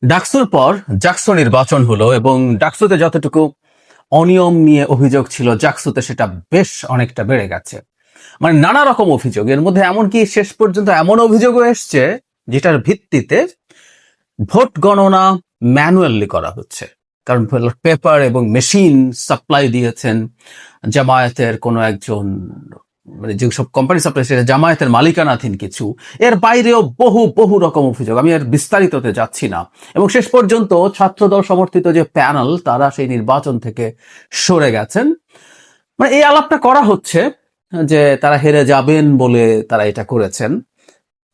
ডাকসুর পর জাকসু নির্বাচন হলো এবং ডাকসুতে যতটুকু অনিয়ম নিয়ে অভিযোগ ছিল জাকসুতে সেটা বেশ অনেকটা বেড়ে গেছে। মানে নানা রকম অভিযোগ, এর মধ্যে এমনকি শেষ পর্যন্ত এমন অভিযোগও এসছে যেটার ভিত্তিতে ভোট গণনা ম্যানুয়ালি করা হচ্ছে। কারণ পেপার এবং মেশিন সাপ্লাই দিয়েছেন জামায়াতের কোনো একজন, মানে যেসব কোম্পানি সাপ্লাই সেটা জামায়াতের মালিকানাধীন কিছু। এর বাইরেও বহু বহু রকম অভিযোগ, আমি আর বিস্তারিততে যাচ্ছি না। এবং শেষ পর্যন্ত ছাত্রদল সমর্থিত যে প্যানেল তারা সেই নির্বাচন থেকে সরে গেছেন। মানে এই আলাপটা করা হচ্ছে যে তারা হেরে যাবেন বলে তারা এটা করেছেন।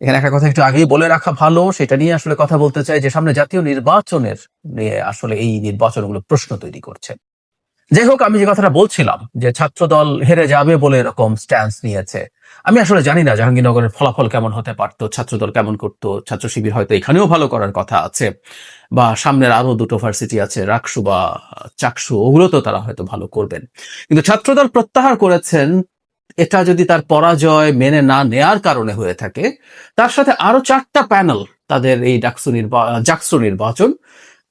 এখানে একটা কথা একটু আগেই বলে রাখা ভালো, সেটা নিয়ে আসলে কথা বলতে চাই যে সামনে জাতীয় নির্বাচনের নিয়ে আসলে এই নির্বাচনগুলো প্রশ্ন তৈরি করছে। যাই হোক, আমি যে কথাটা বলছিলাম যে ছাত্রদল হেরে যাবে বলে এরকম স্ট্যান্স নিয়েছে, আমি আসলে জানি না জাহাঙ্গীরনগরের ফলাফল কেমন হতে পারতো, ছাত্রদল কেমন করতো। ছাত্র শিবির হয়তো এখানেও ভালো করার কথা আছে, বা সামনের আরো দুটো ভার্সিটি আছে রাকসু বা চাকসু, ওগুলো তো তারা হয়তো ভালো করবেন। কিন্তু ছাত্রদল প্রত্যাহার করেছেন, এটা যদি তার পরাজয় মেনে না নেয়ার কারণে হয়ে থাকে, তার সাথে আরো 4টা প্যানেল তাদের এই জাকসু নির্বাচন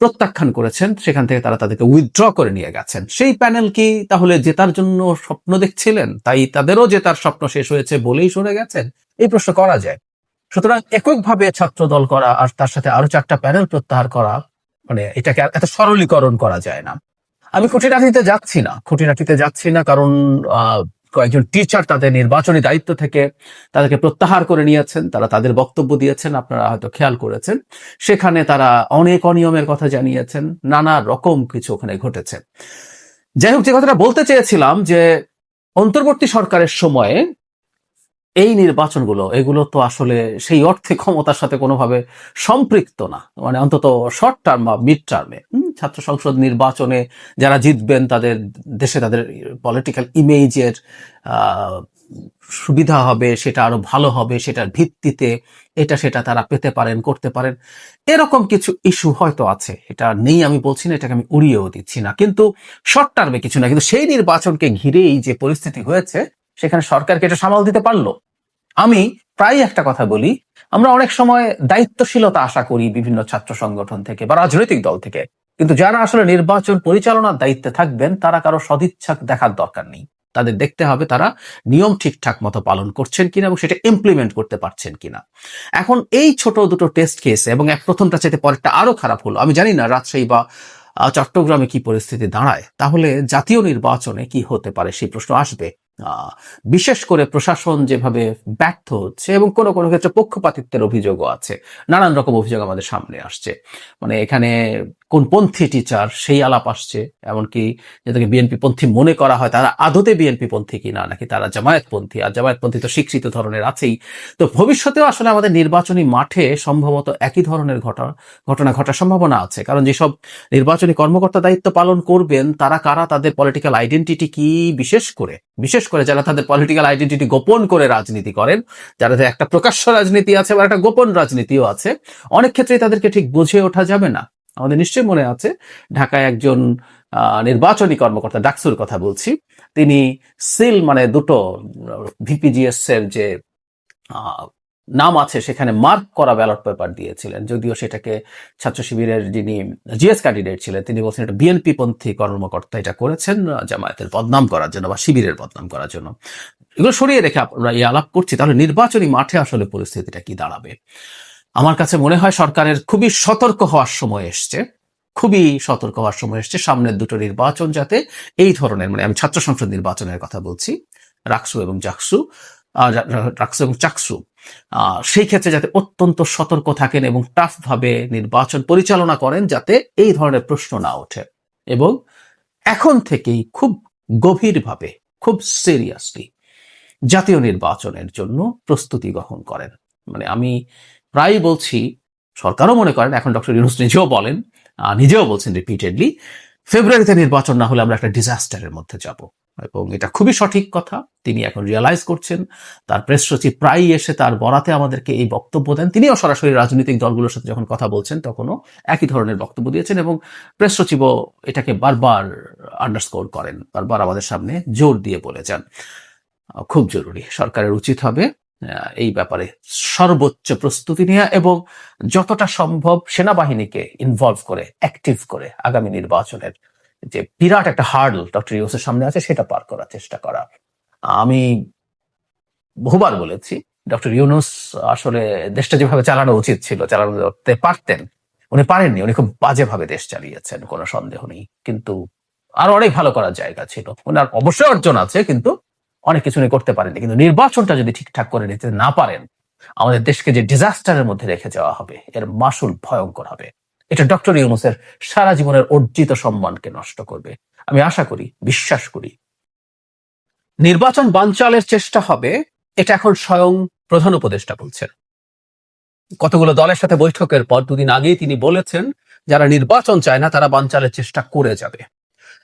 প্রত্যাখ্যান করেছেন। সেখান থেকে তারা তাদেরকে উইথড্র করে নিয়ে গেছেন। সেই প্যানেল কি তাহলে জেতার জন্য স্বপ্ন দেখছিলেন, তাই তাদেরও জেতার স্বপ্ন শেষ হয়েছে বলেই সরে গেছেন? এই প্রশ্ন করা যায়। সুতরাং এককভাবে ছাত্র দল করা আর তার সাথে আরো 4টা প্যানেল প্রত্যাহার করা, মানে এটাকে এত সরলীকরণ করা যায় না। আমি খুঁটিনাটিতে যাচ্ছি না, কারণ কয়েকজন টিচার তাদের নির্বাচনী দায়িত্ব থেকে তাদেরকে প্রত্যাহার করে নিয়েছেন। তারা তাদের বক্তব্য দিয়েছেন, আপনারা হয়তো খেয়াল করেছেন। সেখানে তারা অনেক অনিয়মের কথা জানিয়েছেন, নানা রকম কিছু ওখানে ঘটেছে। যাই হোক, যে কথাটা বলতে চেয়েছিলাম যে অন্তর্বর্তী সরকারের সময়ে এই নির্বাচনগুলো, এগুলো তো আসলে সেই অর্থে ক্ষমতার সাথে কোনোভাবে সম্পৃক্ত না, মানে অন্তত শর্ট টার্ম বা মিড টার্মে। ছাত্র সংসদ নির্বাচনে যারা জিতবেন তাদের দেশে তাদের পলিটিক্যাল ইমেজের সুবিধা হবে, সেটা আরো ভালো হবে, সেটার ভিত্তিতে এটা সেটা তারা পেতে পারেন, করতে পারেন। এরকম কিছু ইস্যু হয়তো আছে, এটা নেই আমি বলছি না, এটাকে আমি উড়িয়েও দিচ্ছি না, কিন্তু শর্ট টার্মে কিছু না। কিন্তু সেই নির্বাচনকে ঘিরেই যে পরিস্থিতি হয়েছে, সেখানে সরকারকে এটা সামাল দিতে পারলো। আমি প্রায় একটা কথা বলি, আমরা অনেক সময় দায়িত্বশীলতা আশা করি বিভিন্ন ছাত্র সংগঠন থেকে বা রাজনৈতিক দল থেকে, কিন্তু যারা আসলে নির্বাচন পরিচালনার দায়িত্বে থাকবেন তারা কারো সদিচ্ছা দেখার দরকার নেই। তাদের দেখতে হবে তারা নিয়ম ঠিকঠাক মতো পালন করছেন কিনা এবং সেটা ইমপ্লিমেন্ট করতে পারছেন কিনা। এখন এই ছোট দুটো টেস্ট কেস এবং প্রথমটা চাইতে পরেরটা আরো খারাপ হলো। আমি জানি না রাজশাহী বা চট্টগ্রামে কি পরিস্থিতি দাঁড়ায়, তাহলে জাতীয় নির্বাচনে কি হতে পারে সেই প্রশ্ন আসবে। বিশেষ করে প্রশাসন যেভাবে ব্যর্থ হচ্ছে এবং কোনো কোনো ক্ষেত্রে পক্ষপাতিত্বের অভিযোগও আছে, নানান রকম অভিযোগ আমাদের সামনে আসছে। মানে এখানে কোন পন্থী টিচার সেই আলাপ আসছে, এমনকি যাদেরকে বিএনপি পন্থী মনে করা হয় তারা আদতে বিএনপি পন্থী কিনা, নাকি তারা জামায়াত পন্থী। আর জামায়াত পন্থী তো স্বীকৃত ধরনের আছেই। তো ভবিষ্যতেও আসলে আমাদের নির্বাচনী মাঠে সম্ভবত একই ধরনের ঘটনা ঘটার সম্ভাবনা আছে। কারণ যেসব নির্বাচনী কর্মকর্তা দায়িত্ব পালন করবেন তারা কারা, তাদের পলিটিক্যাল আইডেন্টিটি কি, বিশেষ করে যারা তাদের পলিটিক্যাল আইডেন্টিটি গোপন করে রাজনীতি করেন, যারা একটা প্রকাশ্য রাজনীতি আছে বা একটা গোপন রাজনীতিও আছে, অনেক ক্ষেত্রেই তাদেরকে ঠিক বুঝে ওঠা যাবে না। আমাদের নিশ্চয়ই মনে আছে ঢাকায় একজন নির্বাচনী কর্মকর্তা, ডাকসুর কথা বলছি, তিনি সিল মানে দুটো ভিপিজিএস এর যে নাম আছে সেখানে মার্ক করা ব্যালট পেপার দিয়েছিলেন। যদিও সেটাকে ছাত্র শিবিরের যিনি জিএস ক্যান্ডিডেট ছিলেন তিনি বলছেন এটা বিএনপি পন্থী কর্মকর্তা এটা করেছেন জামায়াতের বদনাম করার জন্য বা শিবিরের বদনাম করার জন্য। এগুলো সরিয়ে রেখে আমরা এই আলাপ করছি, তাহলে নির্বাচনী মাঠে আসলে পরিস্থিতিটা কি দাঁড়াবে? আমার কাছে মনে হয় সরকারের খুবই সতর্ক হওয়ার সময় এসছে, সামনের দুটো নির্বাচন যাতে এই ধরনের, মানে আমি ছাত্র সংসদ নির্বাচনের কথা বলছি, রাকসু এবং চাকসু, সেই ক্ষেত্রে যাতে অত্যন্ত সতর্ক থাকেন এবং টাফ ভাবে নির্বাচন পরিচালনা করেন, যাতে এই ধরনের প্রশ্ন না ওঠে। এবং এখন থেকেই খুব গভীরভাবে, খুব সিরিয়াসলি জাতীয় নির্বাচনের জন্য প্রস্তুতি গ্রহণ করেন। মানে আমি প্রায় বলছি, সরকারও মনে করেন, এখন ডক্টর ইউনূস নিজেও বলছেন রিপিটেডলি, ফেব্রুয়ারিতে নির্বাচন না হলে আমরা একটা ডিজাস্টারের মধ্যে যাব। এবং এটা খুবই সঠিক কথা, তিনি এখন রিয়ালাইজ করছেন। তার প্রেস সচিব প্রায়ই এসে তার বরাতে আমাদেরকে এই বক্তব্য দেন। তিনিও সরাসরি রাজনৈতিক দলগুলোর সাথে যখন কথা বলছেন তখনও একই ধরনের বক্তব্য দিয়েছেন এবং প্রেস সচিবও এটাকে বারবার আন্ডারস্কোর করেন, বারবার আমাদের সামনে জোর দিয়ে বলে যান খুব জরুরি, সরকারের উচিত হবে এই ব্যাপারে সর্বোচ্চ প্রস্তুতি নেওয়া এবং যতটা সম্ভব সেনাবাহিনীকে ইনভলভ করে অ্যাক্টিভ করে আগামী নির্বাচনের যে বিরাট একটা হার্ডল ডক্টর ইউনূসের সামনে আছে সেটা পার করার চেষ্টা করা। আমি বহুবার বলেছি ডক্টর ইউনূস আসলে দেশটা যেভাবে চালানো উচিত ছিল চালাতে পারতেন, উনি পারেননি। উনি খুব বাজেভাবে দেশ চালিয়েছেন, কোনো সন্দেহ নেই। কিন্তু আরো অনেক ভালো করার জায়গা ছিল। ওনার অবশ্যই অর্জন আছে, কিন্তু অনেক কিছু উনি করতে পারেননি। কিন্তু নির্বাচনটা যদি ঠিকঠাক করে নিতে না পারেন, আমাদের দেশকে যে ডিজাস্টারের মধ্যে রেখে যাওয়া হবে, এর মাসুল ভয়ঙ্কর হবে। এটা ডক্টর ইউনূসের সারা জীবনের অর্জিত সম্মানকে নষ্ট করবে। আমি আশা করি, বিশ্বাস করি, নির্বাচন বানচালের চেষ্টা হবে, এটা এখন স্বয়ং প্রধান উপদেষ্টা বলছেন। কতগুলো দলের সাথে বৈঠকের পর 2 দিন আগেই তিনি বলেছেন যারা নির্বাচন চায় না তারা বানচালের চেষ্টা করে যাবে।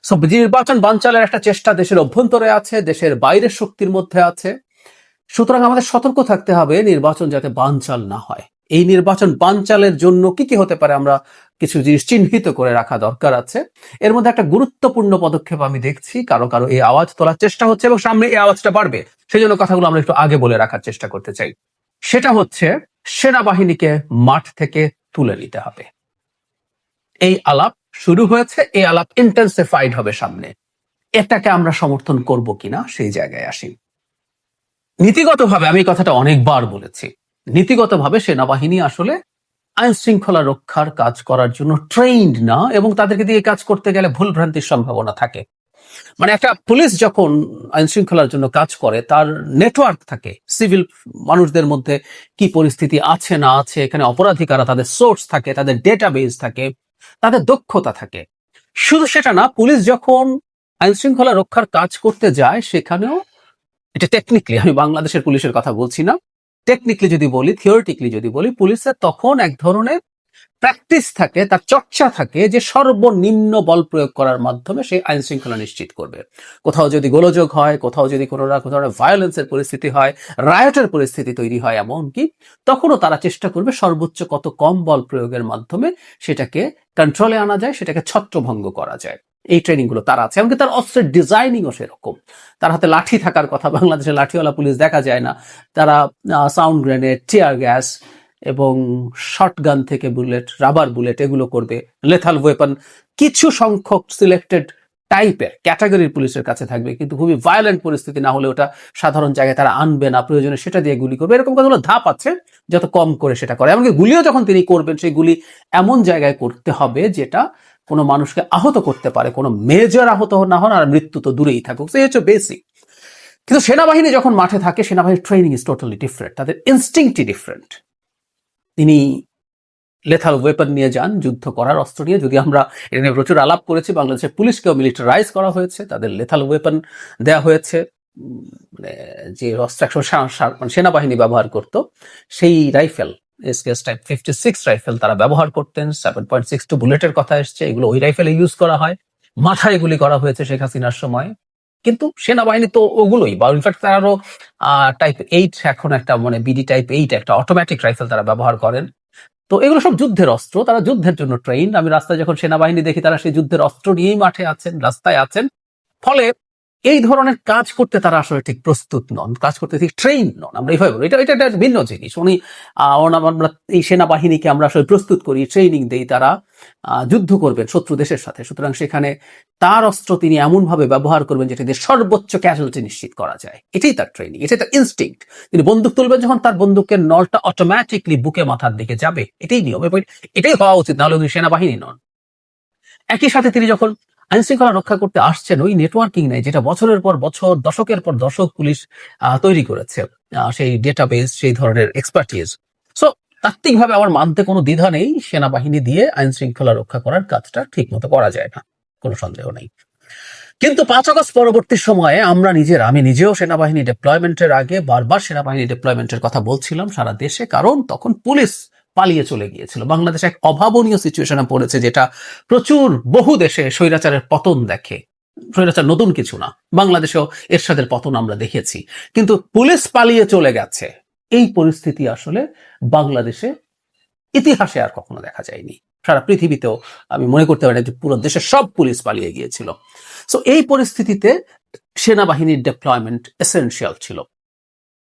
সো নির্বাচন বানচালের একটা চেষ্টা দেশের অভ্যন্তরে আছে, দেশের বাইরের শক্তির মধ্যে আছে। সুতরাং আমাদের সতর্ক থাকতে হবে নির্বাচন যাতে বানচাল না হয়। এই নির্বাচন বানচালের জন্য কি কি হতে পারে আমরা কিছু জিনিস চিহ্নিত করে রাখা দরকার আছে। এর মধ্যে একটা গুরুত্বপূর্ণ পদক্ষেপ আমি দেখছি, কারো কারো এই আওয়াজ তোলার চেষ্টা হচ্ছে এবং সামনে এই আওয়াজটা বাড়বে, সেই জন্য কথাগুলো আমরা একটু আগে বলে রাখার চেষ্টা করতে চাই। সেটা হচ্ছে সেনাবাহিনীকে মাঠ থেকে তুলে নিতে হবে। এই আলাপ শুরু হয়েছে, এই আলাপ ইন্টেন্সিফাইড হবে সামনে। এটাকে আমরা সমর্থন করব কিনা সেই জায়গায় আসি। নীতিগতভাবে আমি কথাটা অনেকবার বলেছি, নীতিগতভাবে সেনাবাহিনী আসলে আইন শৃঙ্খলা রক্ষার কাজ করার জন্য ট্রেইনড না, এবং তাদেরকে দিয়ে কাজ করতে গেলে ভুল ভ্রান্তির সম্ভাবনা থাকে। মানে একটা পুলিশ যখন আইন শৃঙ্খলার জন্য কাজ করে, তার নেটওয়ার্ক থাকে সিভিল মানুষদের মধ্যে, কি পরিস্থিতি আছে না আছে, এখানে অপরাধী কারা, তাদের সোর্স থাকে, তাদের ডেটাবেস থাকে, তাদের দক্ষতা থাকে। শুধু সেটা না, পুলিশ যখন আইন শৃঙ্খলা রক্ষার কাজ করতে যায় সেখানেও, এটা টেকনিক্যালি, আমি বাংলাদেশের পুলিশের কথা বলছি না, টেকনিক্যালি যদি বলি, থিওরিটিক্যালি যদি বলি, পুলিশের তখন এক ধরনের প্র্যাকটিস থাকে, তার চর্চা থাকে যে সর্বনিম্ন বল প্রয়োগ করার মাধ্যমে সে আইন শৃঙ্খলা নিশ্চিত করবে। কোথাও যদি গোলযোগ হয়, কোথাও যদি কোনো না কোনো ধরনের ভায়োলেন্সের পরিস্থিতি হয়, রায়টের পরিস্থিতি তৈরি হয়, এমনকি তখনও তারা চেষ্টা করবে সর্বোচ্চ কত কম বল প্রয়োগের মাধ্যমে সেটাকে কন্ট্রোলে আনা যায়, সেটাকে ছত্রভঙ্গ করা যায়। এই ট্রেনিং গুলো তারা আছে, এমনকি তার অস্ত্রের ডিজাইনিংও সেরকম। তার হাতে লাঠি থাকার কথা, বাংলাদেশে লাঠিওয়ালা পুলিশ দেখা যায় না। তারা সাউন্ড গ্রেনেড, টিয়ার গ্যাস এবং শটগান থেকে বুলেট, রাবার বুলেট, এগুলো করবে। লেথাল ওয়েপন কিছু সংখ্যক সিলেক্টেড টাইপের ক্যাটাগরির পুলিশের কাছে থাকবে, কিন্তু খুবই ভায়োলেন্ট পরিস্থিতি না হলে ওটা সাধারণ জায়গায় তারা আনবে না, প্রয়োজনে সেটা দিয়ে গুলি করবে। এরকম কতগুলো ধাপ আছে, যত কম করে সেটা করে। এমনকি গুলিও যখন তিনি করবেন, সেই গুলি এমন জায়গায় করতে হবে যেটা কোনো মানুষকে আহত করতে পারে, কোনো মেজর আহত না হন, আর মৃত্যু তো দূরেই থাকুক। এই হচ্ছে বেসিক। কিন্তু সেনাবাহিনী যখন মাঠে থাকে, সেনাবাহিনীর ট্রেনিং ইজ টোটালি ডিফারেন্ট, তাদের ইনস্টিংক্টই ডিফারেন্ট। তিনি লেথাল ওয়েপন নিয়ে যান, যুদ্ধ করার অস্ত্র নিয়ে। যদি আমরা এটা নিয়ে প্রচুর আলাপ করেছি, বাংলাদেশের পুলিশকেও মিলিটারাইজ করা হয়েছে, তাদের লেথাল ওয়েপন দেওয়া হয়েছে। মানে যে অস্ত্র মানে সেনাবাহিনী ব্যবহার করত, সেই রাইফেল এসকেএস টাইপ 56 রাইফেল তারা ব্যবহার করতেন। 7.62 বুলেটের কথা এসছে, এগুলো ওই রাইফেলে ইউজ করা হয়। মাথায় গুলি করা হয়েছে শেখ হাসিনার সময়। কিন্তু সেনাবাহিনী তো ওগুলোই, বা ইনফ্যাক্ট তারা আরো টাইপ 8, এখন একটা মানে বিডি টাইপ 8 একটা অটোমেটিক রাইফেল তারা ব্যবহার করেন। তো এগুলো সব যুদ্ধের অস্ত্র, তারা যুদ্ধের জন্য ট্রেইন। আমি রাস্তায় যখন সেনাবাহিনী দেখি, তারা সেই যুদ্ধের অস্ত্র নিয়েই মাঠে আছেন, রাস্তায় আছেন। ফলে এই ধরনের কাজ করতে তারা আসলে ঠিক প্রস্তুত নন, কাজ করতে ঠিক ট্রেইন নন। আমরা এইভাবে বলি, এটা এটা একটা ভিন্ন জিনিস। আমরা এই সেনাবাহিনীকে আমরা আসলে প্রস্তুত করি, ট্রেনিং দেই, তারা যুদ্ধ করবেন শত্রু দেশের সাথে। সুতরাং সেখানে তার অস্ত্র তিনি এমন ভাবে ব্যবহার করবেন যেটা দিয়ে সর্বোচ্চ ক্যাজুয়ালিটি নিশ্চিত করা যায়। এটাই তার ট্রেনিং, এটাই তার ইনস্টিংক্ট। তিনি বন্দুক তুলবেন যখন, তার বন্দুকের নলটা অটোমেটিকলি বুকে মাথার দিকে যাবে, এটাই নিয়ম, এটাই হওয়া উচিত, নাহলে উনি সেনাবাহিনী নন। একই সাথে তিনি যখন আইন শৃঙ্খলা রক্ষা করতে আসছেন, ওই নেটওয়ার্কিং নেই যেটা বছরের পর বছর, দশকের পর দশক পুলিশ তৈরি করেছে, সেই ডেটাবেস, সেই ধরনের এক্সপার্টিজ। সো তাত্ত্বিকভাবে আমার মানতে কোনো দ্বিধা নেই, সেনাবাহিনী দিয়ে আইন শৃঙ্খলা রক্ষা করার কাজটা ঠিক মতো করা যায় না, কোনো সন্দেহ নেই। কিন্তু 5 আগস্ট পরবর্তী সময়ে আমি নিজেও সেনাবাহিনী ডিপ্লয়মেন্টের আগে বারবার সেনাবাহিনী ডিপ্লয়মেন্টের কথা বলছিলাম সারা দেশে, কারণ তখন পুলিশ পালিয়ে চলে গিয়েছিল। বাংলাদেশ এক অভাবনীয় সিচুয়েশনে পড়েছে, যেটা প্রচুর বহু দেশে স্বৈরাচারের পতন দেখে। স্বৈরাচার নতুন কিছু না, বাংলাদেশেও এরশাদের পতন আমরা দেখেছি। কিন্তু পুলিশ পালিয়ে চলে গেছে, এই পরিস্থিতি আসলে বাংলাদেশে ইতিহাসে আর কখনো দেখা যায়নি। সারা পৃথিবীতেও আমি মনে করতে পারি যে পুরো দেশের সব পুলিশ পালিয়ে গিয়েছিল। সো এই পরিস্থিতিতে সেনাবাহিনীর ডিপ্লয়মেন্ট এসেনশিয়াল ছিল।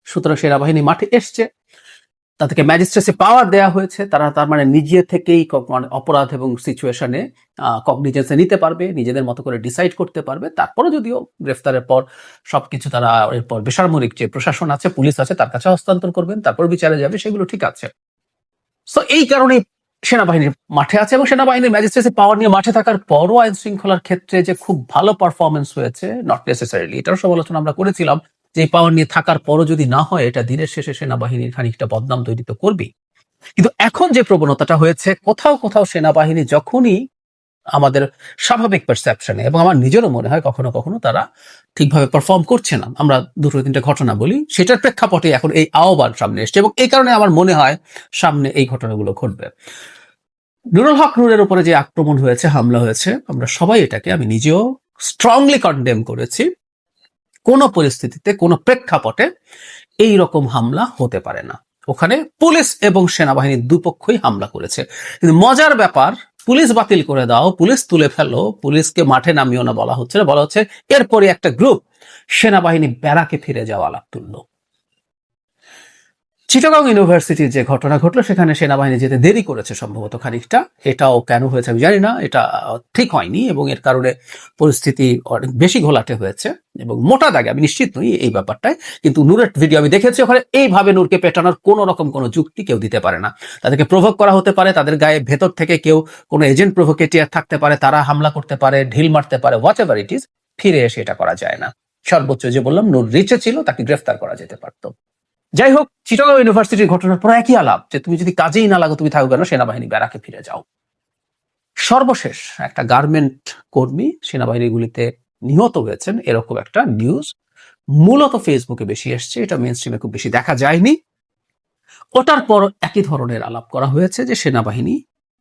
সুতরাং সেনাবাহিনী মাঠে এসছে, তাদেরকে ম্যাজিস্ট্রেসি পাওয়ার দেয়া হয়েছে, তারা তার মানে নিজে থেকেই মানে অপরাধ এবং সিচুয়েশনে কগনিজেন্সে নিতে পারবে, নিজেদের মতো করে ডিসাইড করতে পারবে। তারপরে যদিও গ্রেফতারের পর সবকিছু তারা এরপর বেসামরিক যে প্রশাসন আছে, পুলিশ আছে, তার কাছে হস্তান্তর করবেন, তারপর বিচারে যাবে, সেগুলো ঠিক আছে। সো এই কারণেই সেনাবাহিনীর মাঠে আছে, এবং সেনাবাহিনীর ম্যাজিস্ট্রেসি পাওয়ার নিয়ে মাঠে থাকার পরও আইন শৃঙ্খলার ক্ষেত্রে যে খুব ভালো পারফরমেন্স হয়েছে, নট নেসেসারিলি, এটার সমালোচনা আমরা করেছিলাম যে এই পাওয়ার নিয়ে থাকার পরও যদি না হয়, এটা দিনের শেষে সেনাবাহিনীর খানিকটা বদনাম তৈরি তো করবেই। কিন্তু এখন যে প্রবণতাটা হয়েছে, কোথাও কোথাও সেনাবাহিনী যখনই আমাদের স্বাভাবিক পারসেপশনে, এবং আমার নিজেরও মনে হয় কখনো কখনো তারা ঠিকভাবে পারফর্ম করছে না, আমরা দুটো তিনটা ঘটনা বলি, সেটার প্রেক্ষাপটে এখন এই আহ্বান সামনে এসছে, এবং এই কারণে আমার মনে হয় সামনে এই ঘটনাগুলো ঘটবে। নুরুল হক নূরের উপরে যে আক্রমণ হয়েছে, হামলা হয়েছে, আমরা সবাই এটাকে, আমি নিজেও স্ট্রংলি কন্ডেম করেছি। কোন পরিস্থিতিতে, কোন প্রেক্ষাপটে এই রকম হামলা হতে পারে না। ওখানে পুলিশ এবং সেনাবাহিনীর দুপক্ষই হামলা করেছে, কিন্তু মজার ব্যাপার, পুলিশ বাতিল করে দাও, পুলিশ তুলে ফেলো, পুলিশকে মাঠে নামিও না বলা হচ্ছে না, বলা হচ্ছে এরপরে একটা গ্রুপ সেনাবাহিনী ব্যারাকে ফিরে যাওয়া আলাপ তুললো। চিটাগং ইউনিভার্সিটির যে ঘটনা ঘটলো, সেখানে সেনাবাহিনী যেতে দেরি করেছে সম্ভবত খানিকটা, এটাও কেন হয়েছে আমি জানি না, এটা ঠিক হয়নি, এবং এর কারণে পরিস্থিতি অনেক বেশি ঘোলাটে হয়েছে, এবং মোটা দাগে আমি নিশ্চিত নই এই ব্যাপারটায়, কিন্তু নূরের ভিডিও আমি দেখেছি, ওখানে এইভাবে নূরকে পেটানোর কোনো রকম কোনো যুক্তি কেউ দিতে পারে না। তাদেরকে প্রভোক করা হতে পারে, তাদের গায়ে ভেতর থেকে কেউ কোনো এজেন্ট প্রভোকেটিয়ার থাকতে পারে, তারা হামলা করতে পারে, ঢিল মারতে পারে, হোয়াট এভার ইট ইজ, ফিরে এসে এটা করা যায় না। সর্বোচ্চ যে বললাম, নূর রিচে ছিল, তাকে গ্রেফতার করা যেতে পারতো। যাই হোক, চিটাগং ইউনিভার্সিটির ঘটনার পর একই আলাপ যে তুমি যদি কাজেই না লাগো, তুমি থাকো কেন, সেনাবাহিনী ব্যারাকে ফিরে যাও। সর্বশেষ একটা গার্মেন্ট কর্মী সেনাবাহিনীর গুলিতে নিহত হয়েছেন, এরকম একটা নিউজ মূলত ফেসবুকে বেশি এসছে, এটা মেইন স্ট্রিমে খুব বেশি দেখা যায়নি। ওটার পর একই ধরনের আলাপ করা হয়েছে যে সেনাবাহিনী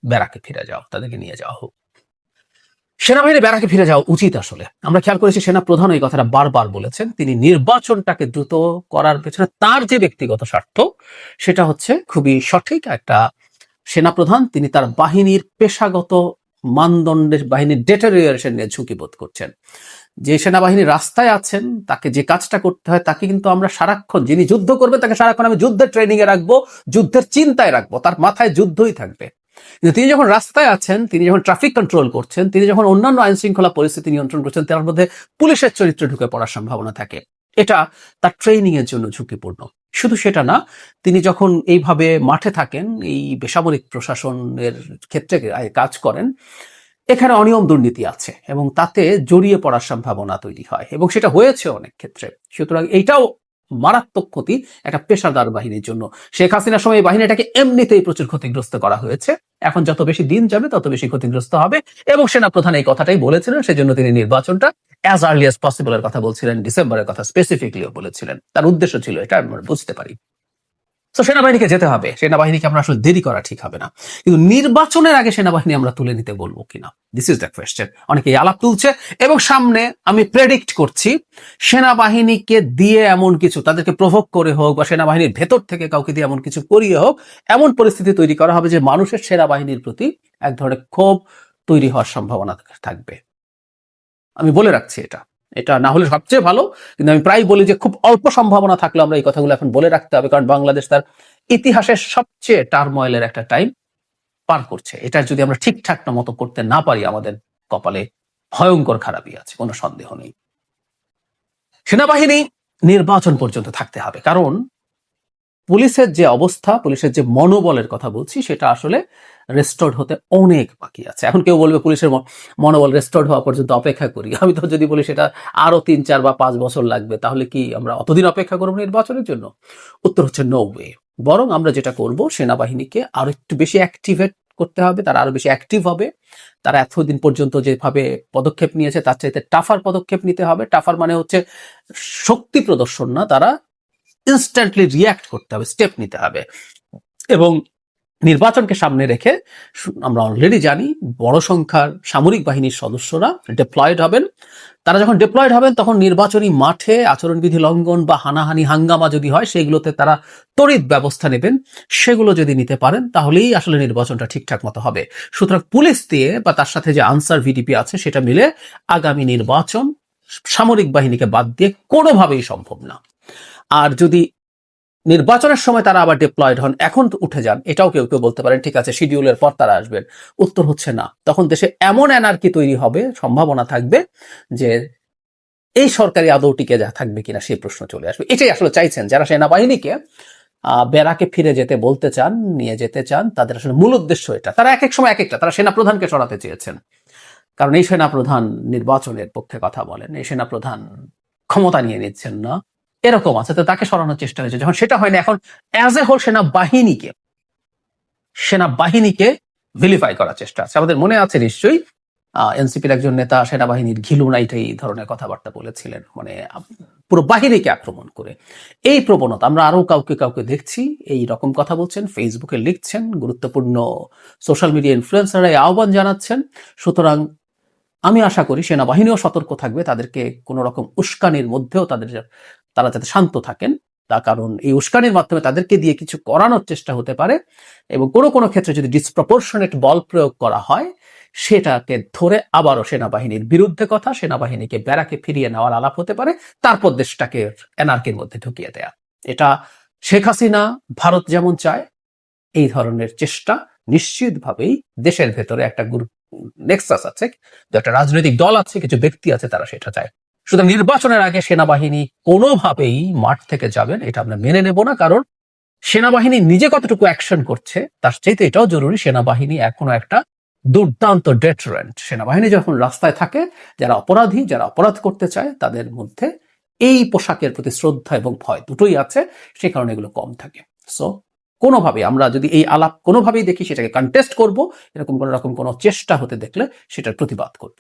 ব্যারাকে ফিরে যাও, তাদেরকে নিয়ে যাওয়া হোক। সেনাবাহিনী ব্যারাকে ফিরে যাওয়া উচিত। আসলে আমরা খেয়াল করেছি সেনা প্রধান এই কথাটা বারবার বলেছেন, তিনি নির্বাচনটাকে দ্রুত করার পেছনে তার যে ব্যক্তিগত স্বার্থ, সেটা হচ্ছে খুবই সঠিক। একটা সেনাপ্রধান, তিনি তার বাহিনীর পেশাগত মানদণ্ডের, বাহিনীর ডেটারিয়েশন নিয়ে ঝুঁকি বোধ করছেন। যে সেনাবাহিনী রাস্তায় আছেন, তাকে যে কাজটা করতে হয়, তাকে কিন্তু আমরা সারাক্ষণ, যিনি যুদ্ধ করবে তাকে সারাক্ষণ আমি যুদ্ধের ট্রেনিং এ রাখবো, যুদ্ধের চিন্তায় রাখবো, তার মাথায় যুদ্ধই থাকবে। কিন্তু তিনি যখন রাস্তায় আছেন, তিনি যখন ট্রাফিক কন্ট্রোল করছেন, তিনি যখন অন্যান্য আইন শৃঙ্খলা পরিস্থিতি নিয়ন্ত্রণ করছেন, তার মধ্যে পুলিশের চরিত্র ঢুকে পড়ার সম্ভাবনা থাকে। এটা তার ট্রেনিং এর জন্য ঝুঁকিপূর্ণ। শুধু সেটা না, তিনি যখন এইভাবে মাঠে থাকেন, এই বেসামরিক প্রশাসনের ক্ষেত্রে কাজ করেন, এখানে অনিয়ম দুর্নীতি আছে, এবং তাতে জড়িয়ে পড়ার সম্ভাবনা তৈরি হয়, এবং সেটা হয়েছে অনেক ক্ষেত্রে। সুতরাং এইটাও মারাত্মক ক্ষতি একটা পেশাদার বাহিনীর জন্য। শেখ হাসিনার সময় এই বাহিনীটাকে এমনিতেই প্রচুর ক্ষতিগ্রস্ত করা হয়েছে, এখন যত বেশি দিন যাবে তত বেশি ক্ষতিগ্রস্ত হবে, এবং সেনাপ্রধান এই কথাটাই বলেছিলেন, সেজন্য তিনি নির্বাচনটা অ্যাজ আর্লি অ্যাজ পসিবল এর কথা বলছিলেন, ডিসেম্বরের কথা স্পেসিফিকলিও বলেছিলেন, তার উদ্দেশ্য ছিল এটা, আমরা বুঝতে পারি। তো সেনাবাহিনীকে যেতে হবে, সেনাবাহিনীকে আমরা আসলে দেরি করা ঠিক হবে না, কিন্তু নির্বাচনের আগে সেনাবাহিনী আমরা তুলে নিতে বলবো কিনা, দিস ইজ দ্য কোয়েশ্চেন। অনেকে আলাপ তুলছে, এবং সামনে আমি প্রেডিক্ট করছি সেনাবাহিনীকে দিয়ে এমন কিছু, তাদেরকে প্রভোক করে হোক, বা সেনাবাহিনীর ভেতর থেকে কাউকে দিয়ে এমন কিছু করিয়ে হোক, এমন পরিস্থিতি তৈরি করা হবে যে মানুষের সেনাবাহিনীর প্রতি এক ধরনের ক্ষোভ তৈরি হওয়ার সম্ভাবনা থাকবে। আমি বলে রাখছি, এটা এটা না হলে সবচেয়ে ভালো, কিন্তু আমি প্রায় বলি যে খুব অল্প সম্ভাবনা থাকলে আমরা এই কথাগুলো এখন বলে রাখতে হবে, কারণ বাংলাদেশ তার ইতিহাসের সবচেয়ে টার্ময়েলের একটা টাইম পার করছে। এটা যদি আমরা ঠিকঠাক মতো করতে না পারি, আমাদের কপালে ভয়ঙ্কর খারাপই আছে, কোনো সন্দেহ নেই। সেনাবাহিনী নির্বাচন পর্যন্ত থাকতে হবে, কারণ পুলিশের যে অবস্থা, পুলিশের যে মনোবলের কথা বলছি, সেটা আসলে রেস্টোর্ড হতে অনেক বাকি আছে। এখন কেউ বলবে পুলিশের মনোবল রেস্টোর্ড হওয়া পর্যন্ত অপেক্ষা করি, আমি তো যদি বলি সেটা আরো 3, 4 বা 5 বছর লাগবে, তাহলে কি আমরা অতদিন অপেক্ষা করবো নির্বাচনের জন্য? উত্তর হচ্ছে নো ওয়ে। বরং আমরা যেটা করব, সেনাবাহিনীকে আরো একটু বেশি অ্যাক্টিভেট করতে হবে, তারা আরো বেশি অ্যাক্টিভ হবে, তারা এতদিন পর্যন্ত যেভাবে পদক্ষেপ নিয়েছে তার চাইতে টাফার পদক্ষেপ নিতে হবে। টাফার মানে হচ্ছে শক্তি প্রদর্শন না, তারা ইনস্ট্যান্টলি রিয়াক্ট করতে হবে, স্টেপ নিতে হবে। এবং নির্বাচনকে সামনে রেখে আমরা অলরেডি জানি বড় সংখ্যার সামরিক বাহিনীর সদস্যরা ডিপ্লয়েড হবেন। তারা যখন ডিপ্লয়েড হবেন, তখন নির্বাচনী মাঠে আচরণবিধি লঙ্ঘন বা হানাহানি হাঙ্গামা যদি হয়, সেগুলোতে তারা তড়িৎ ব্যবস্থা নেবেন। সেগুলো যদি নিতে পারেন, তাহলেই আসলে নির্বাচনটা ঠিকঠাক মতো হবে। সুতরাং পুলিশ দিয়ে বা তার সাথে যে আনসার ভিডিপি আছে, সেটা মিলে আগামী নির্বাচন সামরিক বাহিনীকে বাদ দিয়ে কোনোভাবেই সম্ভব না। আর যদি নির্বাচনের সময় তারা আবার ডিপ্লয়েড হন, এখন উঠে যান, এটাও কেউ কেউ বলতে পারেন ঠিক আছে শিডিউলের পর তারা আসবেন। উত্তর হচ্ছে না। তখন দেশে এমন অ্যানার্কি তৈরি হবে, সম্ভাবনা থাকবে যে এই সরকারি আদৌ টিকে যা থাকবে কিনা সেই প্রশ্ন চলে আসবে। এটাই আসলে চাইছেন যারা সেনাবাহিনীকে বেরাকে ফিরে যেতে বলতে চান, নিয়ে যেতে চান, তাদের আসলে মূল উদ্দেশ্য এটা। তারা এক এক সময় এক একটা, তারা সেনাপ্রধানকে সরাতে চেয়েছেন, কারণ এই সেনাপ্রধান নির্বাচনের পক্ষে কথা বলেন, এই সেনাপ্রধান ক্ষমতা নিয়ে নিচ্ছেন না, এরকম আছে, তো তাকে সরানোর চেষ্টা হয়েছে। যখন সেটা হয়নি, এখন অ্যাজ এ হোল সেনাবাহিনীকে ভিলিফাই করার চেষ্টা আছে। আমাদের মনে আছে নিশ্চয়ই এনসিপির একজন নেতা সেনাবাহিনীর ঘিলু নাইটে এই ধরনের কথাবার্তা বলেছিলেন, মানে পুরো বাহিনীকে আক্রমণ করে। এই প্রবণতা আমরা আরো কাউকে কাউকে দেখছি এই রকম কথা বলছেন, ফেসবুকে লিখছেন, গুরুত্বপূর্ণ সোশ্যাল মিডিয়া ইনফ্লুয়েন্সাররা এই আহ্বান জানাচ্ছেন। সুতরাং আমি আশা করি সেনাবাহিনীও সতর্ক থাকবে, তাদেরকে কোনো রকম উস্কানির মধ্যেও তারা যাতে শান্ত থাকেন। তার কারণ এই উস্কানির মাধ্যমে তাদেরকে দিয়ে কিছু করানোর চেষ্টা হতে পারে, এবং কোনো কোনো ক্ষেত্রে যদি ডিসপ্রপোর্শনেট বল প্রয়োগ করা হয়, সেটাকে ধরে আবারও সেনাবাহিনীর বিরুদ্ধে কথা, সেনাবাহিনীকে ব্যারাকে ফিরিয়ে নেওয়ার আলাপ হতে পারে, তারপর দেশটাকে এনার্কির মধ্যে ঢুকিয়ে দেয়া। এটা শেখ হাসিনা, ভারত যেমন চায়, এই ধরনের চেষ্টা নিশ্চিতভাবেই দেশের ভেতরে একটা নেক্সাস আছে, একটা রাজনৈতিক দল আছে, কিছু ব্যক্তি আছে, তারা সেটা চায়। সুতরাং নির্বাচনের আগে সেনাবাহিনী কোনোভাবেই মাঠ থেকে যাবেন এটা আমরা মেনে নেব না, কারণ সেনাবাহিনী নিজে কতটুকু অ্যাকশন করছে তার চাইতে এটাও জরুরি, সেনাবাহিনী এখনো একটা দুর্দান্ত ডেটারেন্ট। সেনাবাহিনী যখন রাস্তায় থাকে, যারা অপরাধী, যারা অপরাধ করতে চায়, তাদের মধ্যে এই পোশাকের প্রতি শ্রদ্ধা এবং ভয় দুটোই আছে, সে কারণে এগুলো কম থাকে। সো কোনোভাবে আমরা যদি এই আলাপ কোনোভাবেই দেখি, সেটাকে কন্টেস্ট করব, এরকম কোনো রকম কোনো চেষ্টা হতে দেখলে সেটার প্রতিবাদ করব।